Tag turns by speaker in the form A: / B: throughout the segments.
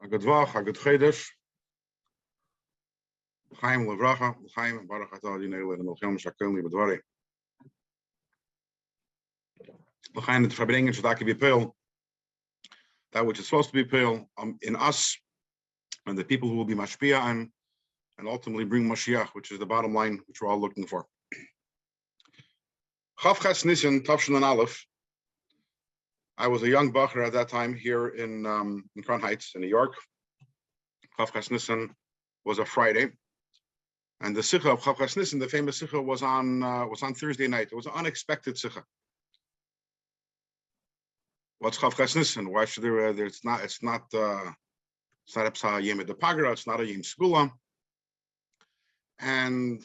A: A good vach, a good Chayes. L'chaim levracha, l'chaim baruch atah Adonai Eloheinu melech shakelni b'dvarei. L'chaim to verbringen zodat be pale, that which is supposed to be pale in us, and the people who will be mashpia and ultimately bring Moshiach, which is the bottom line, which we're all looking for. Chavches Nisan Tavshin and Aleph. I was a young bacher at that time here in Crown Heights in New York. Chavches Nisan was a Friday, and the sicha of Chavches Nisan, the famous sicha, was on Thursday night. It was an unexpected sicha. What's Chavches Nisan? Why should there? It's not Epsa Yem de Pagra. It's not a Yem Skula. And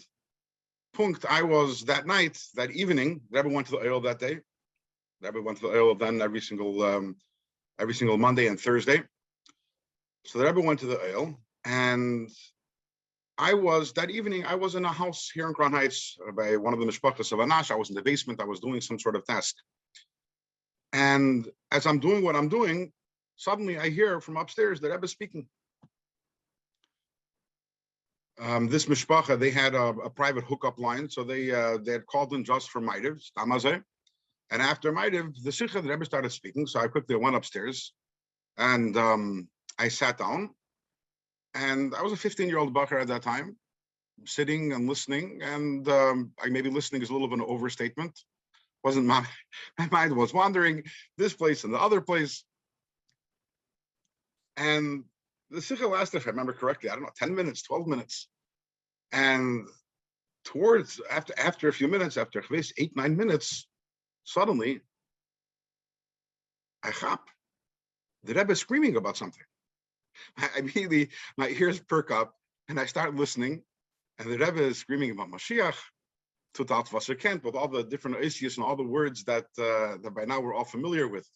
A: punkt, I was that evening. Rebbe went to the oil that day. Rebbe went to the oil then every single Monday and Thursday. So the Rebbe went to the oil, and I was in a house here in Crown Heights by one of the mishpachas of Anash. I was in the basement. I was doing some sort of task, and as I'm doing what I'm doing, suddenly I hear from upstairs the Rebbe speaking. This mishpacha, they had a private hookup line, so they had called in just for Maidiv, Tamazeh. And after Maidiv, the sicha, the Rebbe started speaking, so I quickly went upstairs, and I sat down, and I was a 15-year-old bacher at that time, sitting and listening, and maybe listening is a little of an overstatement. Wasn't my mind was wandering this place and the other place, and the sicha lasted, if I remember correctly, I don't know, 10 minutes, 12 minutes. And after a few minutes, after 8-9 minutes, suddenly, I chap, the Rebbe is screaming about something. I immediately, my ears perk up, and I start listening, and the Rebbe is screaming about Moshiach, Tutat Wasser Kent, with all the different oisius and all the words that by now we're all familiar with.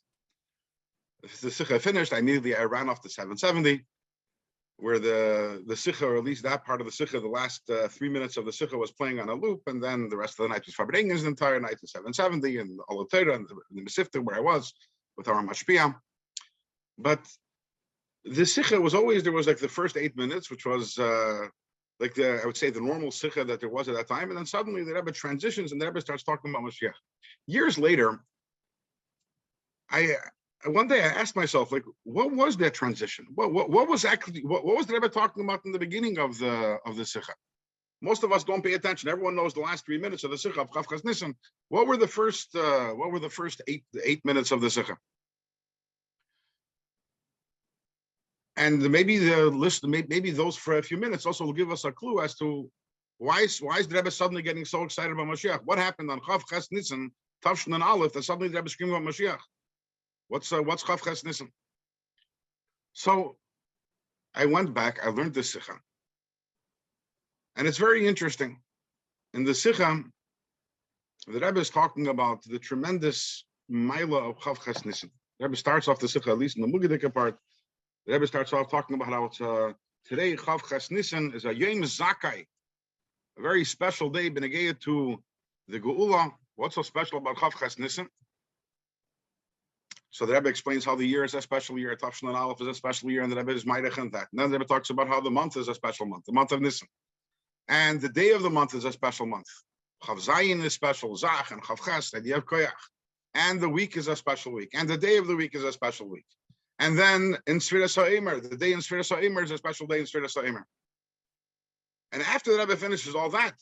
A: The sicha finished, I ran off to 770, where the sicha, or at least that part of the sicha, the last 3 minutes of the sicha was playing on a loop, and then the rest of the night was Fabringen's the entire night to 770, and all the Torah, and the Mesifta, where I was, with our Mashpia. But the sicha was always, there was like the first 8 minutes, which was I would say the normal sicha that there was at that time, and then suddenly the Rebbe transitions, and the Rebbe starts talking about Moshiach. Years later, one day I asked myself, like, what was that transition? What was the Rebbe talking about in the beginning of the sicha? Most of us don't pay attention. Everyone knows the last 3 minutes of the sicha of Chavches Nisan. What were the first 8 minutes of the sicha? And maybe maybe those for a few minutes also will give us a clue as to why is the Rebbe suddenly getting so excited about Moshiach? What happened on Chavches Nisan, Tavshin and Aleph, that suddenly the Rebbe screaming about Moshiach? What's Chavches Nisan? So I went back, I learned the sicha. And it's very interesting. In the sicha, the Rebbe is talking about the tremendous maila of Chavches Nisan. The Rebbe starts off the sicha, at least in the Mugidika part, the Rebbe starts off talking about how it's today Chavches Nisan is a Yom Zakai, a very special day, benegayah to the Geula. What's so special about Chavches Nisan? So the Rebbe explains how the year is a special year, Tavshin and Aleph is a special year, and the Rebbe is Maidach and that. And then the Rebbe talks about how the month is a special month, the month of Nisan. And the day of the month is a special month. Chav Zayin is special, Zach and Chavches, and you have koch. And the week is a special week, and the day of the week is a special week. And then in Sfiras HaEmer, the day in Sfiras HaEmer is a special day in Sfiras HaEmer. And after the Rebbe finishes all that,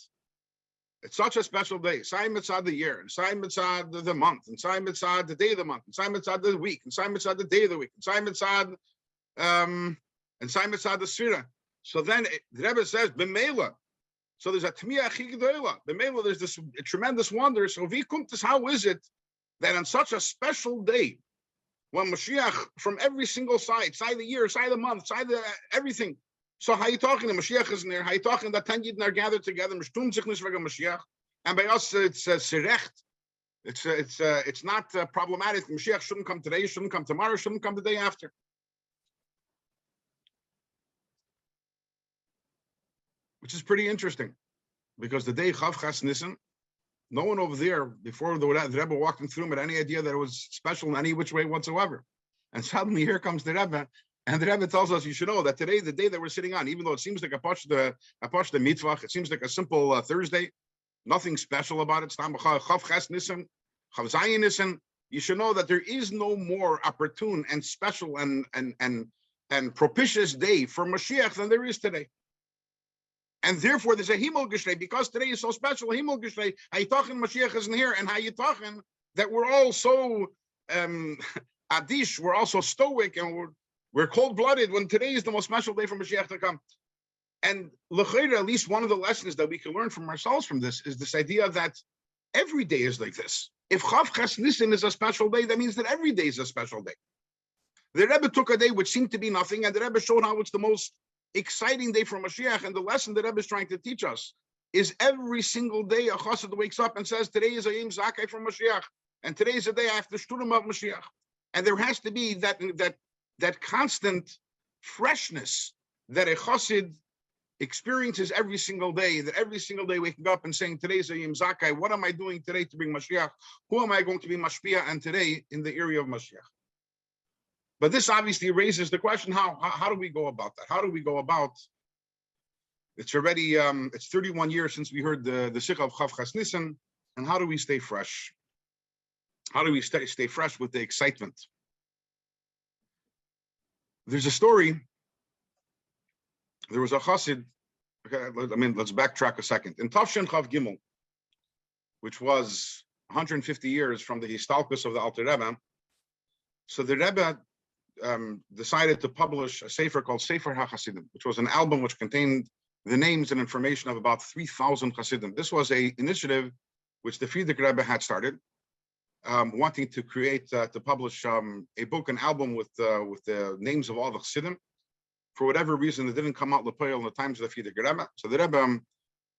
A: it's such a special day. Sai Mitzad the year, and Sai Mitzad the month, and Sai Mitzad the day of the month, and Sai Mitzad the week, and Sai Mitzad the day of the week, and Sai Mitzad the Sfira. So then the Rebbe says, B'meila. So there's a Tmiya Achik Doila. B'meila, there's this tremendous wonder. So Vikumtis, how is it that on such a special day, when Moshiach from every single side the year, side the month, side the everything. So how you talking? The Moshiach is in there. How you talking that 10 Yidden are gathered together? And by us, it's serecht. It's not problematic. Moshiach shouldn't come today, shouldn't come tomorrow, shouldn't come the day after. Which is pretty interesting, because the day Chavches Nisan, no one over there before the Rebbe walked him through had any idea that it was special in any which way whatsoever. And suddenly here comes the Rebbe And the Rebbe tells us you should know that today, the day that we're sitting on, even though it seems like a pashta mitzvah, it seems like a simple Thursday, nothing special about it. You should know that there is no more opportune and special and propitious day for Moshiach than there is today. And therefore, there's a himel geshrei, because today is so special. Himel geshrei, hayitachin Moshiach isn't here, and hayitachin that we're all so adish, we're also stoic, and we're cold-blooded when today is the most special day for Moshiach to come. And l'chayra, at least one of the lessons that we can learn from ourselves from this is this idea that every day is like this. If Chav Ches Nisan is a special day, that means that every day is a special day. The Rebbe took a day which seemed to be nothing, and the Rebbe showed how it's the most exciting day for Mashiach. And the lesson the Rebbe is trying to teach us is every single day a chassid wakes up and says, today is a yom zakei from Mashiach, and today is a day after shturim of Mashiach. And there has to be that constant freshness that a chassid experiences every single day, that every single day waking up and saying, today is a yom zakei, what am I doing today to bring Mashiach? Who am I going to be mashpia and today in the area of Mashiach? But this obviously raises the question, how do we go about that? How do we go about, it's already, it's 31 years since we heard the sicha of Chav Ches Nisan, and how do we stay fresh? How do we stay fresh with the excitement? There's a story, there was a chassid, okay, let's backtrack a second. In Tafshin Chav Gimel, which was 150 years from the Histalkus of the Alter Rebbe, so the Rebbe decided to publish a sefer called Sefer HaChasidim, which was an album which contained the names and information of about 3,000 Chasidim. This was an initiative which the Frierdiker Rebbe had started, wanting to create, to publish a book, an album with the names of all the Chasidim. For whatever reason, it didn't come out l'poel in the times of the Frierdiker Rebbe. So the Rebbe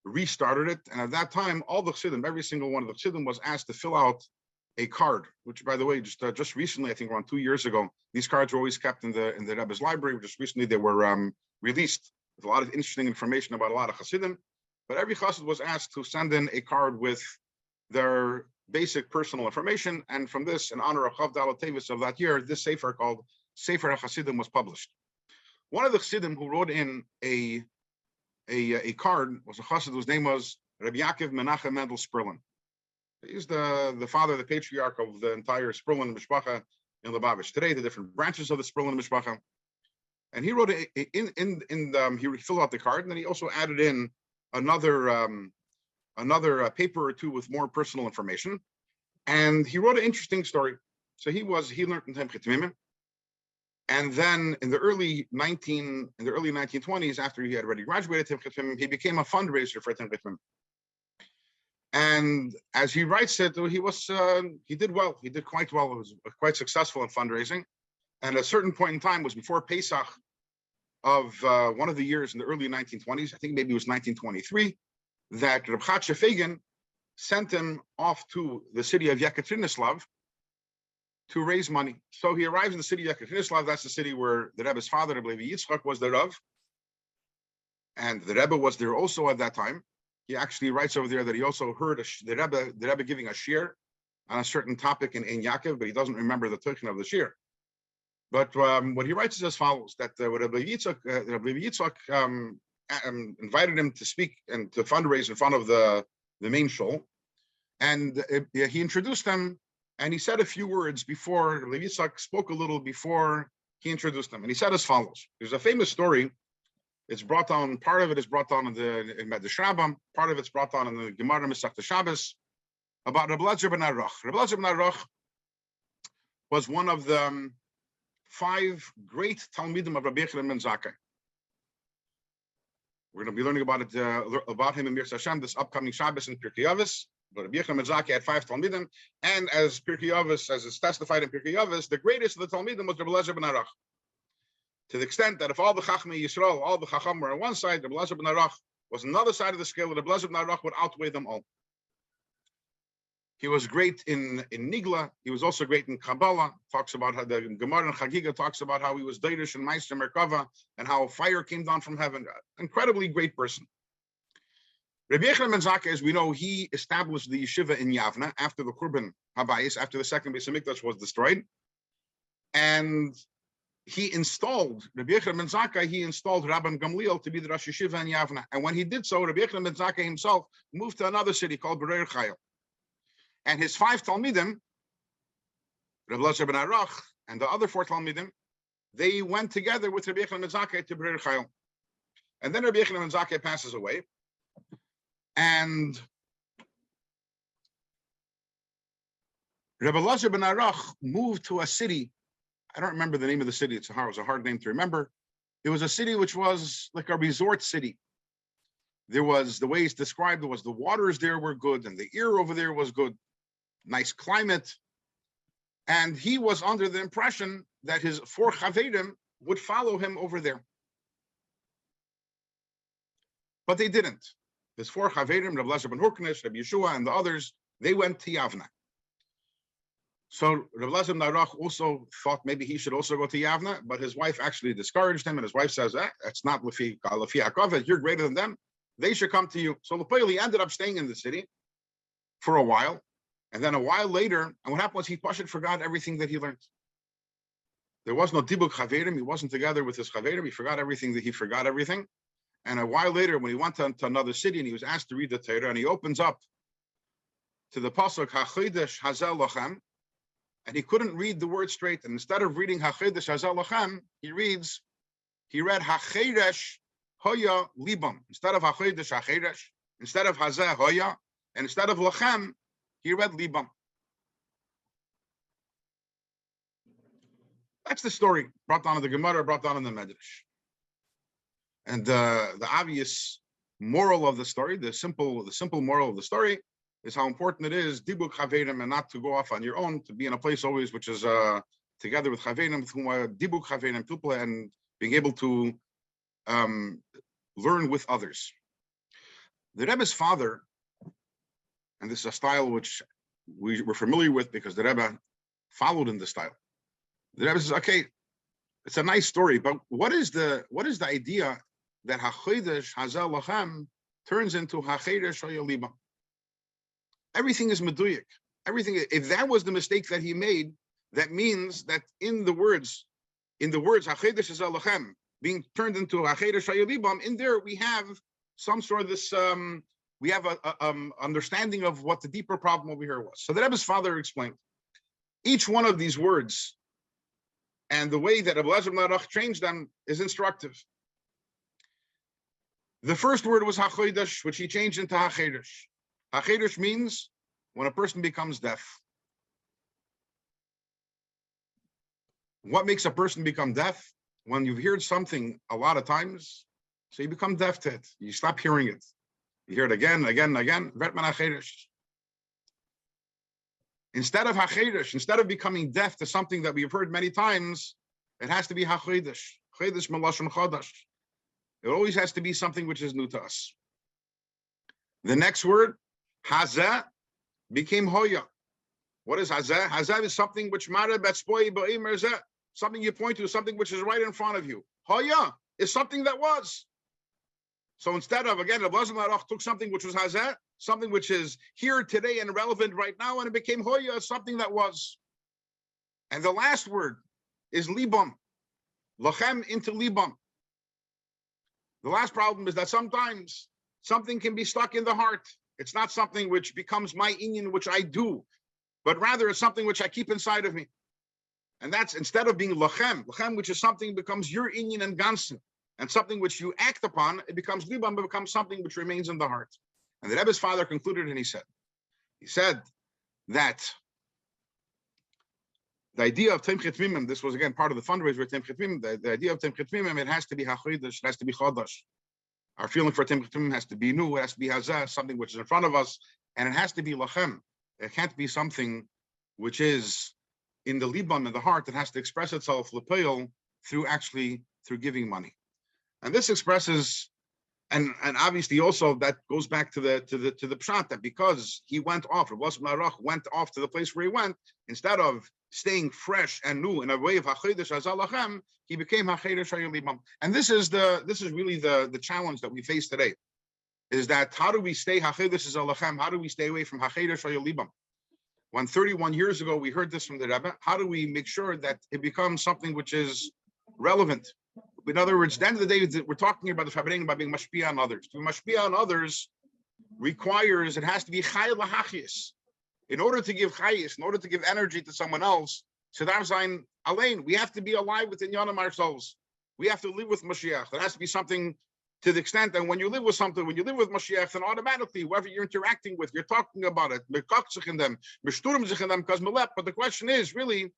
A: restarted it, and at that time, all the Chasidim, every single one of the Chasidim was asked to fill out a card, which, by the way, just recently, I think around 2 years ago, these cards were always kept in the Rebbe's library. Just recently, they were released with a lot of interesting information about a lot of Hasidim. But every Chassid was asked to send in a card with their basic personal information, and from this, in honor of Chav Dalet Tevis of that year, this sefer called Sefer HaChasidim was published. One of the Chassidim who wrote in a card was a Chassid whose name was Rabbi Yaakov Menachem Mendel Sperlin. He's the father, the patriarch of the entire Sperlin Mishpacha in Lubavitch. Today, the different branches of the Sperlin Mishpacha. And he wrote he filled out the card, and then he also added in another paper or two with more personal information. And he wrote an interesting story. So he learned in Temchet Mimim. And then in the early 1920s, after he had already graduated Temchet Mimim, he became a fundraiser for Temchet Mimim. And as he writes it, he did well. He did quite well. He was quite successful in fundraising. And at a certain point in time, was before Pesach of one of the years in the early 1920s, I think maybe it was 1923, that Reb Chatzke Fagin sent him off to the city of Yekaterinoslav to raise money. So he arrives in the city of Yekaterinoslav. That's the city where the Rebbe's father, Rebbe Yitzchak, was the Rav. And the Rebbe was there also at that time. He actually writes over there that he also heard the Rebbe giving a shir on a certain topic in Ein Yaakov, but he doesn't remember the token of the shir. But what he writes is as follows: that Rebbe Yitzchak invited him to speak and to fundraise in front of the main shul, and he introduced them, and he said a few words before. Rebbe Yitzchak spoke a little before he introduced them, and he said as follows. There's a famous story. It's brought on, part of it is brought on in the Medrash Rabbah, part of it's brought on in the Gemara Masechta Shabbos, about Rebbe Elazar ben Aruch. Rebbe Elazar ben Aruch was one of the 5 great Talmidim of Rabbi Yochanan ben Zakkai. We're going to be learning about him in Mir Hashem this upcoming Shabbos in Pirkei Avos. But Rabbi Yochanan ben Zakkai had 5 Talmidim, and as Pirkei Avos, as is testified in Pirkei Avos, the greatest of the Talmidim was Rebbe Elazar ben Aruch. To the extent that if all the Chachmei Yisrael, all the Chacham were on one side, Rebbe Elazar ben Aruch was on another side of the scale, Rebbe Elazar ben Aruch would outweigh them all. He was great in Nigla. He was also great in Kabbalah. Talks about how the Gemara and Chagiga talks about how he was Deidish and Meister Merkava and how fire came down from heaven. Incredibly great person. Rabbi Yochanan ben Zakkai, as we know, he established the yeshiva in Yavna after the Churban Habayis, after the second Beis Hamikdash was destroyed. And he installed Rabbi Yochanan ben Zakkai. He installed Rabban Gamliel to be the Rosh Yeshiva in Yavna. And when he did so, Rabbi Yochanan ben Zakkai himself moved to another city called Berer Chayil. And his 5 Talmidim, Rabbi Elazar ben Arach, and the other 4 Talmidim, they went together with Rabbi Yochanan ben Zakkai to Berer Chayil. And then Rabbi Yochanan ben Zakkai passes away. And Rabbi Elazar ben Arach moved to a city. I don't remember the name of the city. It was a hard name to remember. It was a city which was like a resort city. There was, the way it's described, it was the waters there were good and the air over there was good. Nice climate. And he was under the impression that his 4 Chavedim would follow him over there. But they didn't. His 4 Chavedim, Rabbi Elazar ben Hurknish, Rabbi Yeshua, and the others, they went to Yavna. So Rabbi Elazar ben Arach also thought maybe he should also go to Yavna, but his wife actually discouraged him, and his wife says, that's not Lefi Hakaved, you're greater than them, they should come to you. So he ended up staying in the city for a while, and then a while later, and what happened was he forgot everything that he learned. There was no Dibuk Chavedim, he wasn't together with his Chavedim, he forgot everything. And a while later, when he went to another city and he was asked to read the Torah, and he opens up to the pasuk HaChodesh Hazel Lachem, and he couldn't read the word straight. And instead of reading HaChodesh Hazel Lachem, he read HaChedesh Hoya Libam. Instead of HaChodesh HaChedesh, instead of Hazeh Hoya, and instead of Lachem, he read Libam. That's the story brought down in the Gemara, brought down in the Medrash. And the obvious moral of the story, the simple moral of the story, is how important it is dibuk chaverim, and not to go off on your own, to be in a place always which is together with chaverim, with whom dibuk chaverim people, and being able to learn with others. The Rebbe's father, and this is a style which we were familiar with because the Rebbe followed in the style. The Rebbe says, okay, it's a nice story, but what is the idea that HaChodesh Hazel Lachem turns into HaChedesh Hoya Libam? Everything is meduyik. Everything. If that was the mistake that he made, that means that in the words HaChedesh Hazel Lachem being turned into HaChedesh Hoya Libam, in there we have some sort of this. We have a understanding of what the deeper problem over here was. So the Rebbe's father explained each one of these words, and the way that Rabbi Elazar ben Arach changed them is instructive. The first word was HaChodesh, which he changed into HaChedesh. HaChedesh means when a person becomes deaf. What makes a person become deaf? When you've heard something a lot of times, so you become deaf to it. You stop hearing it. You hear it again, again, again. Instead of HaChedesh, instead of becoming deaf to something that we've heard many times, it has to be HaChodesh. Chodesh Melashon Chodesh. It always has to be something which is new to us. The next word, Hazeh, became Hoya. What is Hazeh? Hazeh is something which something you point to, something which is right in front of you. Hoya is something that was. So instead of, again, Rabbi Elazar ben Arach took something which was Hazeh, something which is here today and relevant right now, and it became Hoya, something that was. And the last word is Libam. Lachem into Libam. The last problem is that sometimes something can be stuck in the heart. It's not something which becomes my inyan, which I do, but rather it's something which I keep inside of me. And that's instead of being lachem, which is something becomes your inyan and gansen, and something which you act upon, it becomes libam, it becomes something which remains in the heart. And the Rebbe's father concluded, and he said that the idea of Timchet Mimim, this was again part of the fundraiser, Timchet Mimim, the idea of Timchet Mimim, it has to be HaChodesh, it has to be Chodesh. Our feeling for Timchet Mimim has to be new, it has to be Hazeh, something which is in front of us, and it has to be Lachem. It can't be something which is in the Libam, in the heart. It has to express itself, Lepeil, through giving money. And this expresses, and obviously also that goes back to the pshat, that because he went off, Rabbi Elazar ben Arach went off to the place where he went, instead of staying fresh and new in a way of HaChodesh Hazel Lachem, he became HaChedesh Hoya Libam. And this is really the challenge that we face today, is that how do we stay HaChedesh Hazel Lachem? How do we stay away from HaChedesh Hoya Libam? When 31 years ago we heard this from the Rebbe, how do we make sure that it becomes something which is relevant. In other words, at the end of the day, we're talking about the Fabrein about being mashpia on others. To be mashpia on others requires, it has to be chay lahachis. In order to give chayes, in order to give energy to someone else, Sadar Zain Alain, we have to be alive with inyanim ourselves. We have to live with Moshiach. There has to be something to the extent that when you live with something, when you live with Moshiach, then automatically, whoever you're interacting with, you're talking about it. Koch zich in them, zich in them, but the question is really,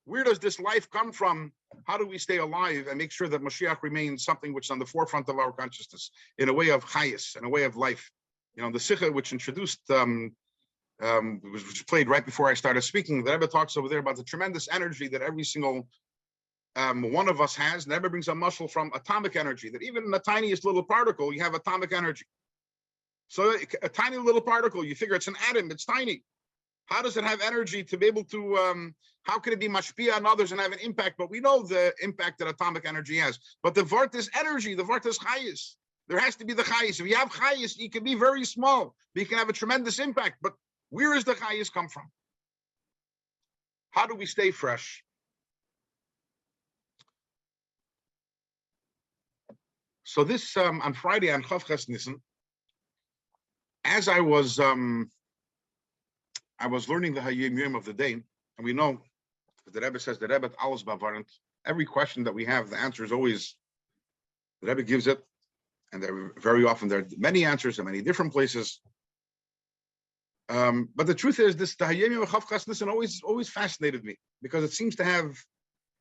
A: where does this life come from? How do we stay alive and make sure that Moshiach remains something which is on the forefront of our consciousness in a way of Chayes, in a way of life? You know, the sicha which introduced, which played right before I started speaking, the Rebbe talks over there about the tremendous energy that every single one of us has. The Rebbe brings a muscle from atomic energy, that even in the tiniest little particle, you have atomic energy. So a tiny little particle, you figure it's an atom, it's tiny. How does it have energy to be able to, how can it be mashpia on others and have an impact? But we know the impact that atomic energy has. But the vart is energy, the vart is chayes. There has to be the chayes. If you have chayes, you can be very small, but you can have a tremendous impact. But where does the chayes come from? How do we stay fresh? So this, on Friday, on Chav Nissen, as I was learning the inyanim of the day, and we know the Rebbe says the Rebbe alles bavarant. Every question that we have, the answer is always the Rebbe gives it, and very often there are many answers in many different places. But the truth is, this the inyanim of Chav Nissen always fascinated me, because it seems to have.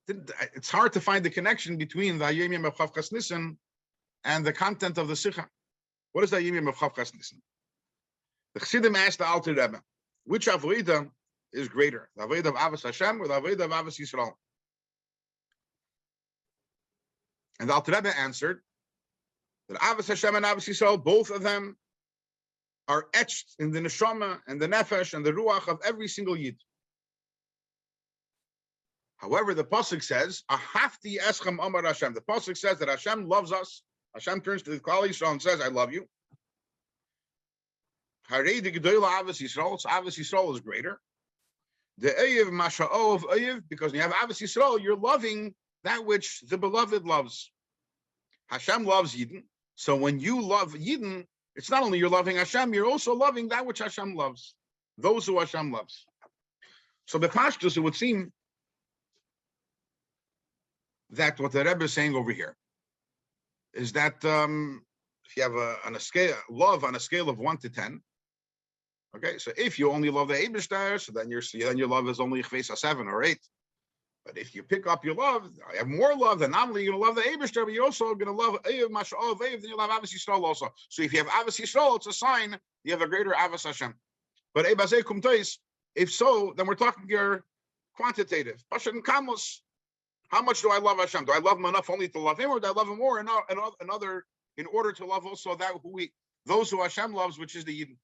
A: It's hard to find the connection between the inyanim of Chav Nissen and the content of the sicha. What is the inyanim of Chav Nissen? The Chassidim asked the Alter Rebbe, which avodah is greater, the avodah of Avos Hashem or the avodah of Avos Yisrael? And the Alter Rebbe answered that Avos Hashem and Avos Yisrael, both of them are etched in the neshama and the nefesh and the ruach of every single yid. However, the pasuk says, "Ahafti eschem amar Hashem." The pasuk says that Hashem loves us. Hashem turns to the Klal Yisrael and says, "I love you." Harei de gedola Avos Yisrael. So Avos Yisrael is greater. The Eiv Masha'o of Eiv, because when you have Avos Yisrael, you're loving that which the beloved loves. Hashem loves Yidden. So when you love Yidden, it's not only you're loving Hashem, you're also loving that which Hashem loves, those who Hashem loves. So b'pashtus, it would seem that what the Rebbe is saying over here is that if you have on a scale love on a scale of 1 to 10, okay, so if you only love the Eibishter, so then your love is only a 7 or 8. But if you pick up your love, I have more love, then not only you're going to love the Eibishter, but you're also going to love Eiv Masha'ov Eiv, then you'll have Avos Yisrael also. So if you have Avos Yisrael, it's a sign you have a greater Avos Hashem. But Eibazei Kumtais, if so, then we're talking here quantitative. Pashan Kamos. How much do I love Hashem? Do I love him enough only to love him, or do I love him more in order to love also those who Hashem loves, which is the Yidden?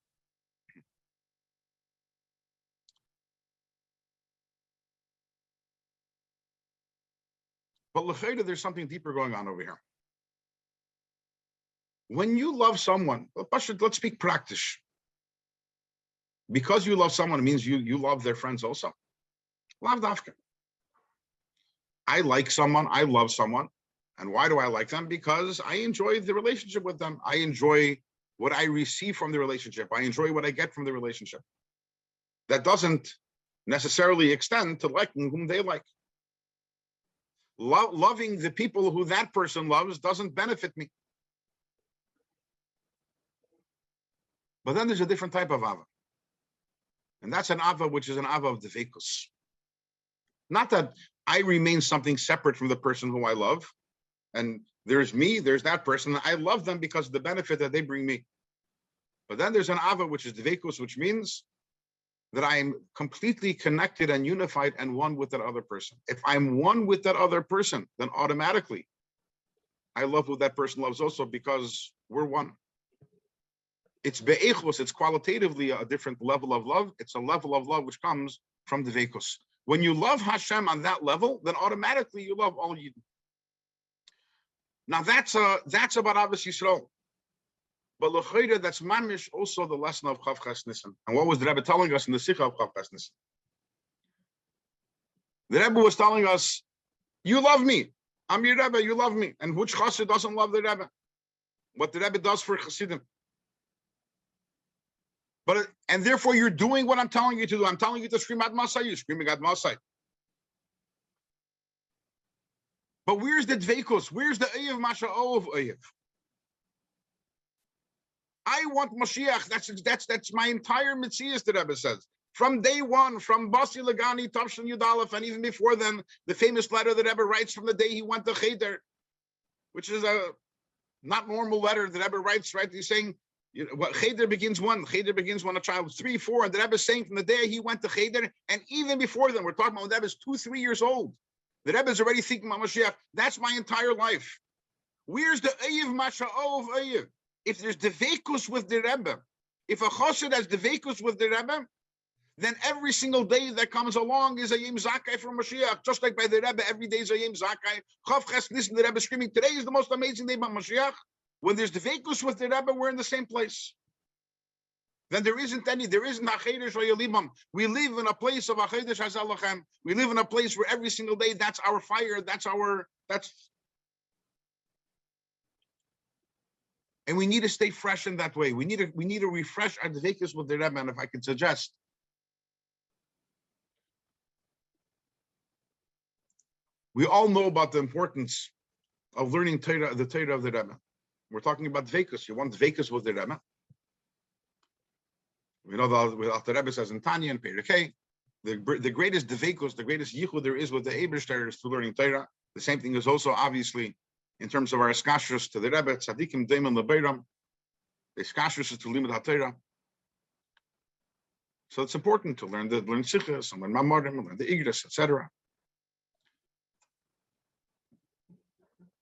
A: But l'chayda, there's something deeper going on over here. When you love someone, let's speak practice. Because you love someone, it means you love their friends also. Lav dafka. I like someone, I love someone. And why do I like them? Because I enjoy the relationship with them. I enjoy what I receive from the relationship. I enjoy what I get from the relationship. That doesn't necessarily extend to liking whom they like. Loving the people who that person loves doesn't benefit me. But then there's a different type of ava. And that's an ava which is an ava of devekus. Not that I remain something separate from the person who I love. And there's me, there's that person. I love them because of the benefit that they bring me. But then there's an ava which is devekus, which means that I'm completely connected and unified and one with that other person. If I'm one with that other person, then automatically I love who that person loves also, because we're one. It's be'echos, it's qualitatively a different level of love. It's a level of love which comes from devekus. When you love Hashem on that level, then automatically you love all Yidden. Now that's about Avos Yisrael. But l'chayda, that's mamish also the lesson of Chav Nissen. And what was the Rebbe telling us in the sicha of Chav Nissen? The Rebbe was telling us, you love me. I'm your Rebbe, you love me. And which chassid doesn't love the Rebbe? What the Rebbe does for chassidim. And therefore you're doing what I'm telling you to do. I'm telling you to scream Ad Masai, you're screaming Ad Masai. But where's the dveikus? Where's the Eyev Masha of Eyev? I want Moshiach. That's my entire Metzias, the Rebbe says. From day one, from Basi Lagani, Tavshan Yudalef, and even before then, the famous letter the Rebbe writes from the day he went to Cheder, which is a not normal letter the Rebbe writes, right? He's saying, Cheder begins when a child is 3, 4, and the Rebbe is saying from the day he went to Cheder, and even before then, we're talking about when the Rebbe is 2, 3 years old. The Rebbe is already thinking about Moshiach. That's my entire life. Where's the Eyev Masha'ov Eyev? If there's devekus with the Rebbe, if a chassid has devekus with the Rebbe, then every single day that comes along is a Yom Zakai from Moshiach. Just like by the Rebbe, every day is a Yom Zakai. Chav Ches Nissen, the Rebbe screaming, today is the most amazing day about Moshiach. When there's devekus with the Rebbe, we're in the same place. Then there isn't Achedesh Vayalibam. We live in a place of Achedesh Hazalachem. We live in a place where every single day, that's our fire, and we need to stay fresh in that way. We need to refresh our dveikus with the Rebbe. And if I could suggest, we all know about the importance of learning Torah, the Torah of the Rebbe. We're talking about dveikus. You want dveikus with the Rebbe. We know that the Rebbe says in Tanya and Perikei, the greatest dveikus, the greatest yichud there is with the Eibishter is through learning Torah. The same thing is also obviously in terms of our eskashrus to the Rebbe, tzadikim deiman lebeiram, the eskashrus is to limit HaTorah. So it's important to learn sichas, and learn mamarim, learn the igris, etc.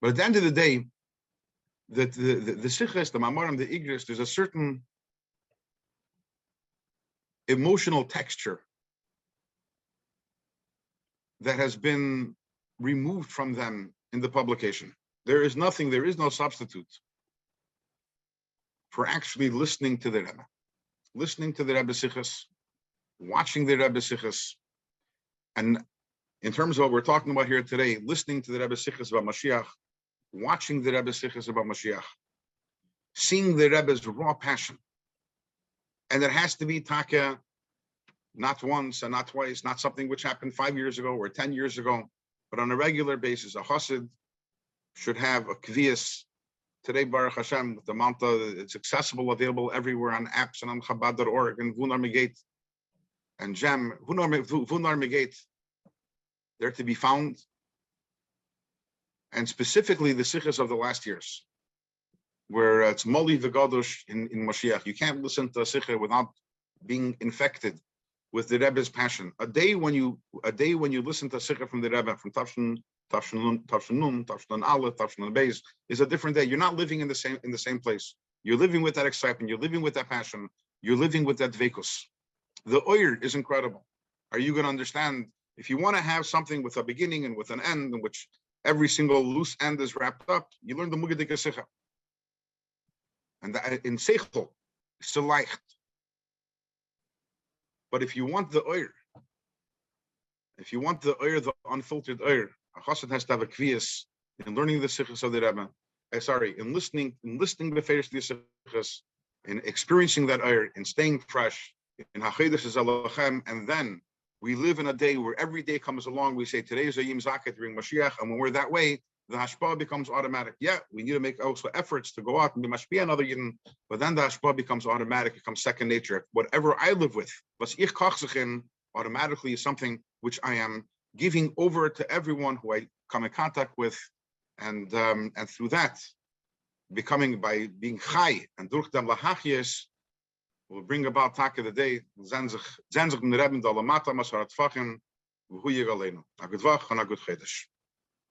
A: But at the end of the day, the sichas, the mamarim, the igris, there's a certain emotional texture that has been removed from them in the publication. There is no substitute for actually listening to the Rebbe, listening to the Rebbe sichas, watching the Rebbe sichas, and in terms of what we're talking about here today, listening to the Rebbe sichas about Moshiach, watching the Rebbe sichas about Moshiach, seeing the Rebbe's raw passion, and it has to be taka, not once and not twice, not something which happened 5 years ago or 10 years ago, but on a regular basis. A chassid should have a kvias. Today, Baruch Hashem, with the Manta, it's accessible, available everywhere on apps and on Chabad.org and Vunar Megate and Gem, Vunar Megate. They're to be found. And specifically the sichas of the last years, where it's Moli V'Gadosh in Moshiach. You can't listen to a sicha without being infected with the Rebbe's passion. A day when you listen to a sicha from the Rebbe, from Tafshin Nun, Tafshin Aleph, Tafshin Beis, is a different day. You're not living in the same place. You're living with that excitement. You're living with that passion. You're living with that dveikus. The oyer is incredible. Are you going to understand? If you want to have something with a beginning and with an end, in which every single loose end is wrapped up, you learn the Mugadik Sicha. And in Seichel, it's so leicht. But if you want the oyer, the unfiltered oyer, a chassid has to have a kvias in learning the sichas of the Rebbe. In listening the feiros to the sichas, in experiencing that oyer, in staying fresh, in hachedesh zalachem, and then we live in a day where every day comes along. We say today is a Yom Zakai during Moshiach, and when we're that way, the hashpah becomes automatic. Yeah, we need to make also efforts to go out and be mashpia another yidden, but then the hashpah becomes automatic, becomes second nature. Whatever I live with, was ich koch zich, automatically is something which I am giving over to everyone who I come in contact with, and through that, by being chai and durch dem lahachiyes, will bring about taka the day zenzich den Rebbe dalamata masarat fachin v'hu yigalenu. A good vach and a good chedesh.